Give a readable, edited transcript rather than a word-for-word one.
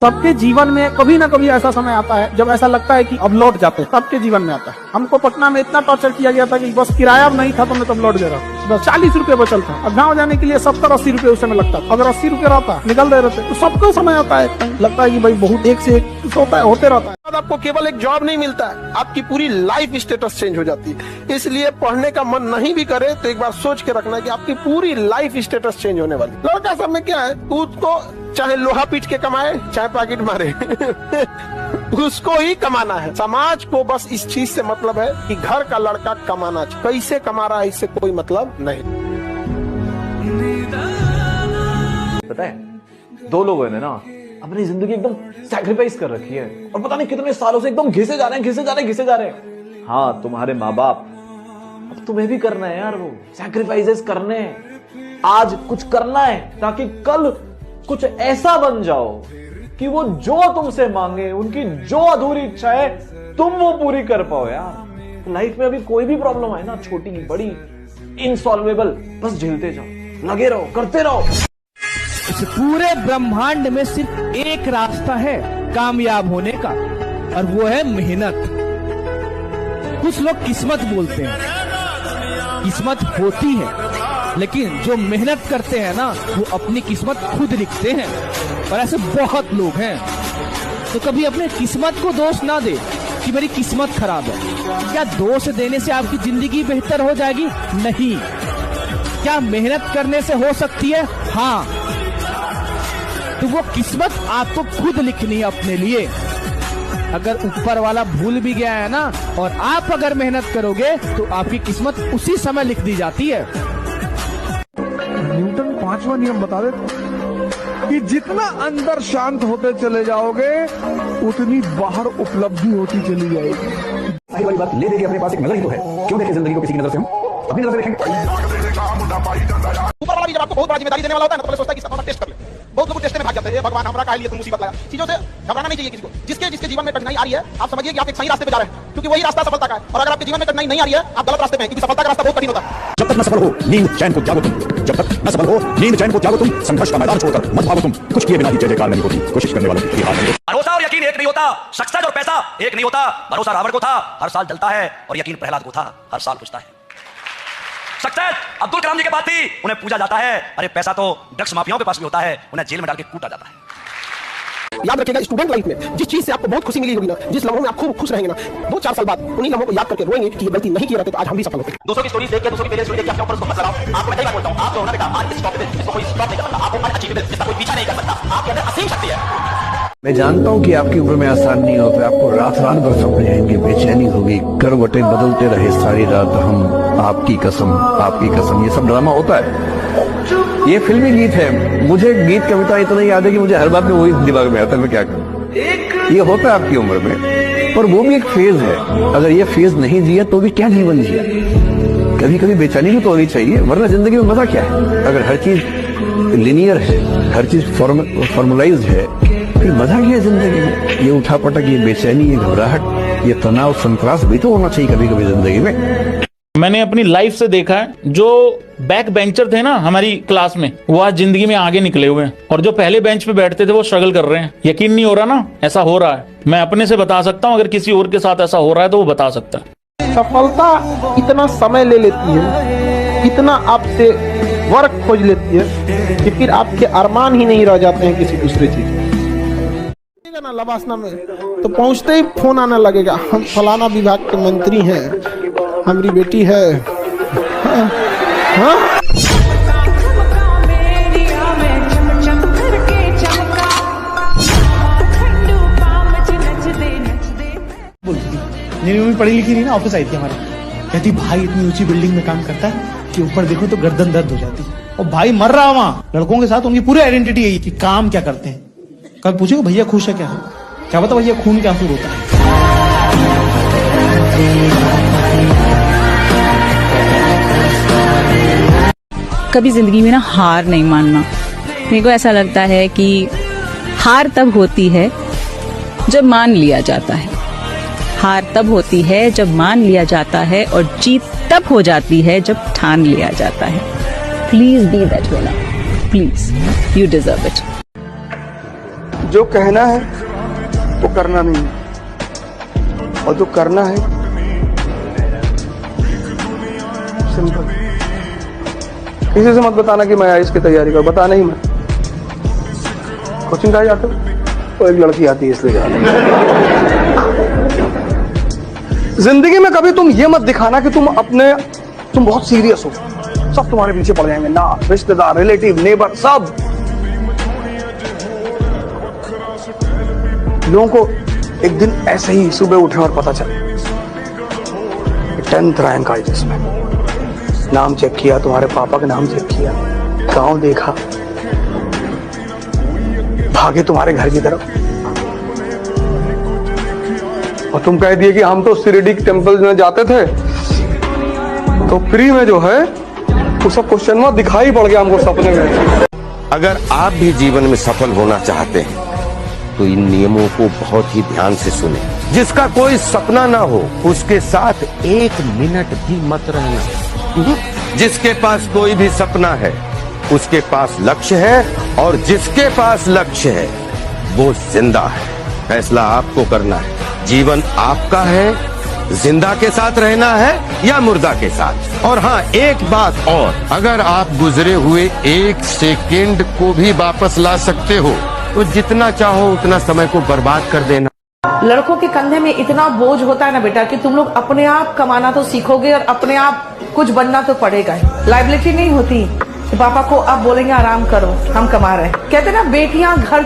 सबके जीवन में कभी ना कभी ऐसा समय आता है जब ऐसा लगता है कि अब लौट जाते हैं। सबके जीवन में आता है। हमको पटना में इतना टॉर्चर किया गया था कि बस किराया अब नहीं था तो मैं तब लौट दे रहा था। बस 40 रुपए बचल था। अब गाँव जाने के लिए 70-80 रुपए उस समय लगता था। अगर 80 रुपए रहता निकल दे रहे थे तो सबको समय आता है। लगता है कि भाई बहुत एक से एक होता है, होते रहता है। आपको केवल एक जॉब नहीं मिलता है, आपकी पूरी लाइफ स्टेटस चेंज हो जाती है। इसलिए पढ़ने का मन नहीं भी करे तो एक बार सोच के रखना कि आपकी पूरी लाइफ स्टेटस चेंज होने वाली। लड़का सब में क्या है, उसको चाहे लोहा पीट के कमाए चाहे पैकेट मारे उसको ही कमाना है। समाज को बस इस चीज से मतलब है कि घर का लड़का कमाना चाहिए। कैसे कमा रहा है इससे कोई मतलब नहीं। पता है, दो लोगों ने ना अपनी जिंदगी एकदम सैक्रिफाइस कर रखी है और पता नहीं कितने सालों से एकदम घिसे जा रहे हैं। हाँ, तुम्हारे माँ बाप, अब तुम्हें भी करना है यार, वो सैक्रिफाइसेस करने हैं। आज कुछ करना है ताकि कल कुछ ऐसा बन जाओ कि वो जो तुमसे मांगे, उनकी जो अधूरी इच्छा है, तुम वो पूरी कर पाओ यार। लाइफ में अभी कोई भी प्रॉब्लम है ना, छोटी बड़ी, इनसॉल्वेबल, बस झेलते जाओ, लगे रहो, करते रहो। इस पूरे ब्रह्मांड में सिर्फ एक रास्ता है कामयाब होने का, और वो है मेहनत। कुछ लोग किस्मत बोलते हैं, किस्मत होती है, लेकिन जो मेहनत करते हैं ना वो अपनी किस्मत खुद लिखते हैं, और ऐसे बहुत लोग हैं। तो कभी अपने किस्मत को दोष ना दे कि मेरी किस्मत खराब है। क्या दोष देने से आपकी जिंदगी बेहतर हो जाएगी? नहीं। क्या मेहनत करने से हो सकती है? हाँ। तो वो किस्मत आपको खुद लिखनी है अपने लिए। अगर ऊपर वाला भूल भी गया है ना, और आप अगर मेहनत करोगे तो आपकी किस्मत उसी समय लिख दी जाती है। न्यूटन 5वां नियम बता देते कि जितना अंदर शांत होते चले जाओगे उतनी बाहर उपलब्धि होती चली जाएगी। सही वाली बात ले देखिए, अपने पास एक नजर ही तो है, क्यों देखे जिंदगी को किसी की नजर से? हम अपनी नजर से देखेंगे। ऊपर वाला भी जब आपको बहुत बड़ा जिम्मेदारी देने वाला होता है ना, तो पहले सोचता है कि इसका टेस्ट कर ले। बहुत लोग टेस्ट में भाग जाते हैं, भगवान हमरा काहे लिए तुम मुसीबत लाया। चीजों से घबराना नहीं चाहिए किसी को। जिसके जीवन में कठिनाई आ रही है, आप समझिए कि आप एक सही रास्ते पे जा रहे हैं, क्योंकि वही रास्ता सफलता का है। और अगर आपके जीवन में कठिनाई नहीं आ रही है, आप गलत रास्ते पे हैं, क्योंकि सफलता का रास्ता बहुत कठिन होता है। जब तक न सफल हो नींद चैन को त्यागो तुम, जब तक न सफल हो नींद चैन को त्यागो तुम, संघर्ष का मैदान छोड़कर मत भागो तुम। कुछ किए बिना ही जय जयकार नहीं होती, कोशिश करने वालों की हार नहीं होती। भरोसा और यकीन एक नहीं होता, सक्सेस और पैसा एक नहीं होता। भरोसा रावण को था, हर साल जलता है, और यकीन प्रहलाद को था, हर साल बुझता है। सक्सेस अब्दुल कलाम जी के पास थी, उन्हें पूजा जाता है। अरे पैसा तो ड्रग्स माफियाओं के पास भी होता है, उन्हें जेल में डाल के कूटा जाता है। याद रखिएगा, स्टूडेंट लाइफ में जिस चीज से आपको बहुत खुशी मिली होगी ना, जिस लम्हों में आप खूब खुश रहेंगे ना, 2-4 साल बाद उन्हीं लम्हों को याद करके रोएंगे कि ये गलती नहीं की रहते तो आज हम भी सफल होते। दूसरों की स्टोरी देख के, दूसरों की फेलियर स्टोरी देख के अपने ऊपर उसको मत लगाओ। आपको मैं कई बार बोलता हूं, आप जो हो ना बेटा, आज इस टॉप पे इसको कोई स्टॉप नहीं कर सकता। आपको हर अचीवमेंट जिसका कोई पीछा नहीं कर सकता। आपके अंदर असीम शक्ति है। मैं जानता हूँ कि आपकी उम्र में आसान नहीं होता, आपको रात भर सपने आएंगे, बेचैनी होगी, करवटें बदलते रहे सारी रात हम, आपकी कसम, ये सब ड्रामा होता है। ये फिल्मी गीत है, मुझे गीत कविता इतना याद है कि मुझे हर बात में वही दिमाग में आता है, मैं क्या करूँ। ये होता है आपकी उम्र में, पर वो भी एक फेज है। अगर ये फेज नहीं जिया तो भी क्या जीवन जिया। कभी कभी बेचैनी भी तो होनी चाहिए, वरना जिंदगी में मजा क्या है। अगर हर चीज लिनियर है, हर चीज फॉर्मुलाइज्ड है, फिर मजा क्या है जिंदगी में। ये उठापटक, ये बेचैनी, ये घबराहट, ये तनाव, संतरास भी तो होना चाहिए कभी कभी जिंदगी में। मैंने अपनी लाइफ से देखा है, जो बैक बेंचर थे ना हमारी क्लास में, वो आज जिंदगी में आगे निकले हुए हैं, और जो पहले बेंच पे बैठते थे वो स्ट्रगल कर रहे हैं। यकीन नहीं हो रहा ना, ऐसा हो रहा है। मैं अपने से बता सकता हूँ, अगर किसी और के साथ ऐसा हो रहा है तो वो बता सकता है। सफलता इतना समय ले लेती है, इतना आपसे वर्क खोज लेती है कि फिर आपके अरमान ही नहीं रह जाते हैं किसी दूसरे चीज ना। लबासना में तो पहुंचते ही फोन आने लगेगा, हम फलाना विभाग के मंत्री हैं, हमारी बेटी है। हाँ? हाँ? मेरी मम्मी पढ़ी लिखी नहीं ना, ऑफिस आई थी हमारे, कहती भाई इतनी ऊंची बिल्डिंग में काम करता है कि ऊपर देखो तो गर्दन दर्द हो जाती है। और भाई मर रहा वहाँ लड़कों के साथ, उनकी पूरी आइडेंटिटी यही कि काम क्या करते हैं। कल पूछेगा भैया खुश है क्या बता भैया खून क्या आंसू होता है। कभी जिंदगी में ना हार नहीं मानना। मेरे को ऐसा लगता है कि हार तब होती है जब मान लिया जाता है, हार तब होती है जब मान लिया जाता है, और जीत तब हो जाती है जब ठान लिया जाता है। Please be that winner, please, you deserve it. जो कहना है वो करना नहीं है, और जो करना है सिंपल। किसी से मत बताना कि मैं आईएएस की तैयारी कर, बताना ही मत। कोचिंग कहाँ जाते हो? तो एक लड़की आती है इसलिए जाना। जिंदगी में कभी तुम ये मत दिखाना कि तुम बहुत सीरियस हो, सब तुम्हारे पीछे पड़ जाएंगे ना, रिश्तेदार, रिलेटिव, नेबर, सब। लोगों को एक दिन ऐसे ही सुबह उठे और पता चला 10th रैंक आई, जिसमें नाम चेक किया, तुम्हारे पापा का नाम चेक किया, गांव देखा, भागे तुम्हारे घर की तरफ, और तुम कह दिए कि हम तो शिरडी टेम्पल में जाते थे, तो फ्री में जो है वो सब क्वेश्चन में दिखाई पड़ गया हमको सपने में। अगर आप भी जीवन में सफल होना चाहते हैं तो इन नियमों को बहुत ही ध्यान से सुने। जिसका कोई सपना ना हो उसके साथ 1 मिनट भी मत रहना। जिसके पास कोई भी सपना है उसके पास लक्ष्य है, और जिसके पास लक्ष्य है वो जिंदा है। फैसला आपको करना है, जीवन आपका है, जिंदा के साथ रहना है या मुर्दा के साथ। और हाँ, एक बात और, अगर आप गुजरे हुए 1 सेकेंड को भी वापस ला सकते हो तो जितना चाहो उतना समय को बर्बाद कर देना। लड़कों के कंधे में इतना बोझ होता है ना बेटा कि तुम लोग अपने आप कमाना तो सीखोगे और अपने आप कुछ बनना तो पड़ेगा ही। लायबिलिटी नहीं होती पापा को आप बोलेंगे आराम करो, हम कमा रहे हैं। कहते ना बेटियां घर